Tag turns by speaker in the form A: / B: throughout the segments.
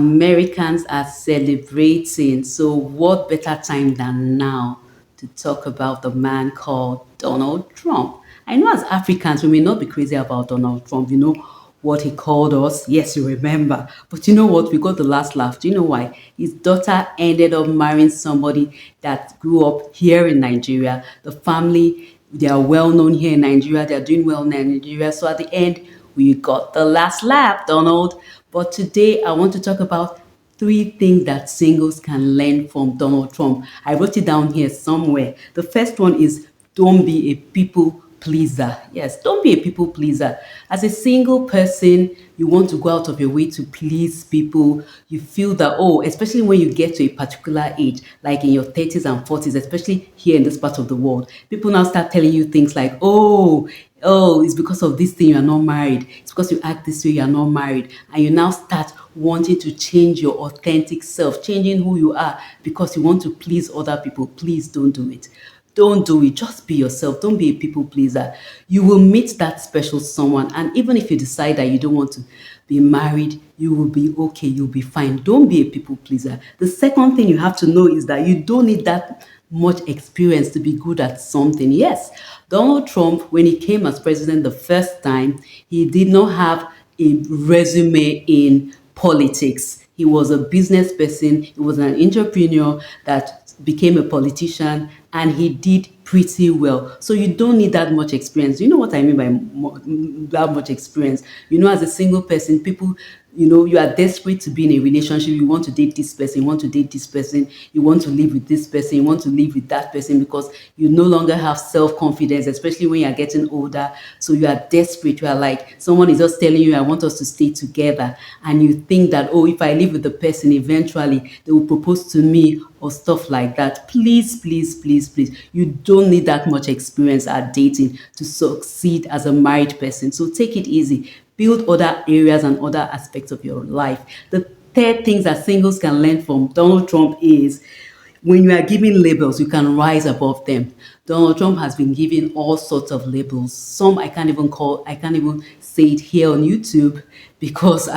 A: Americans are celebrating. So, what better time than now to talk about the man called Donald Trump? I know as Africans, we may not be crazy about Donald Trump. You know what he called us? Yes, you remember. But you know what? We got the last laugh. Do you know why? His daughter ended up marrying somebody that grew up here in Nigeria. The family, they are well known here in Nigeria. They are doing well in Nigeria. So at the end, we got the last laugh, Donald. But today, I want to talk about three things that singles can learn from Donald Trump. I wrote it down here somewhere. The first one is don't be a people pleaser. Yes, don't be a people pleaser. As a single person, you want to go out of your way to please people. You feel that, oh, especially when you get to a particular age, like in your 30s and 40s, especially here in this part of the world, people now start telling you things like, oh, it's because of this thing you are not married. It's because you act this way you are not married. And you now start wanting to change your authentic self, changing who you are because you want to please other people. Please don't do it. Don't do it. Just be yourself. Don't be a people pleaser. You will meet that special someone. And even if you decide that you don't want to be married, you will be okay. You'll be fine. Don't be a people pleaser. The second thing you have to know is that you don't need that much experience to be good at something. Yes, Donald Trump, when he came as president the first time, he did not have a resume in politics. He was a business person, he was an entrepreneur that became a politician, and he did pretty well. So you don't need that much experience. You know what I mean by that much experience? You know, as a single person, people, you know, you are desperate to be in a relationship. You want to date this person, you want to date this person, you want to live with this person, you want to live with that person because you no longer have self-confidence, especially when you're getting older. So you are desperate. You are like, someone is just telling you, I want us to stay together. And you think that, oh, if I live with the person, eventually they will propose to me or stuff like that. Please, please, please, please. You don't need that much experience at dating to succeed as a married person. So take it easy. Build other areas and other aspects of your life. The third things that singles can learn from Donald Trump is when you are given labels, you can rise above them. Donald Trump has been given all sorts of labels. Some I can't even say it here on YouTube because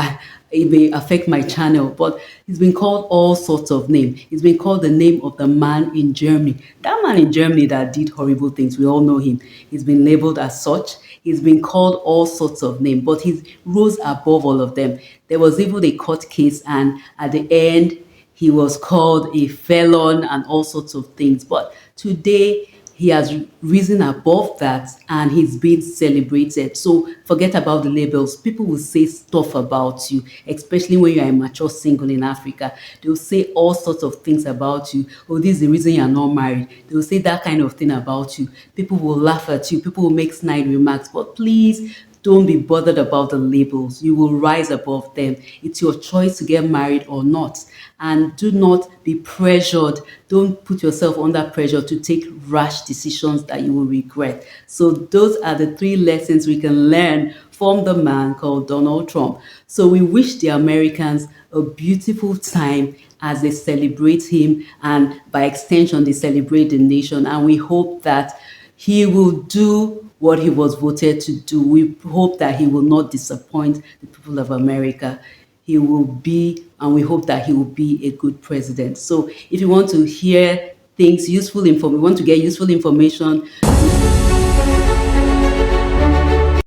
A: it may affect my channel, but he's been called all sorts of names. He's been called the name of the man in Germany. That man in Germany that did horrible things, we all know him. He's been labeled as such. He's been called all sorts of names, but he rose above all of them. There was even a court case, and at the end, he was called a felon and all sorts of things. But today, he has risen above that and he's being celebrated. So forget about the labels. People will say stuff about you, especially when you're a mature single in Africa. They'll say all sorts of things about you. Oh, this is the reason you're not married. They'll say that kind of thing about you. People will laugh at you. People will make snide remarks. But please, don't be bothered about the labels. You will rise above them. It's your choice to get married or not. And do not be pressured. Don't put yourself under pressure to take rash decisions that you will regret. So, those are the three lessons we can learn from the man called Donald Trump. So, we wish the Americans a beautiful time as they celebrate him, and by extension, they celebrate the nation. And we hope that he will do what he was voted to do. We hope that he will not disappoint the people of America. He will be, and we hope that he will be a good president. So if you want to hear things, useful info, we want to get useful information,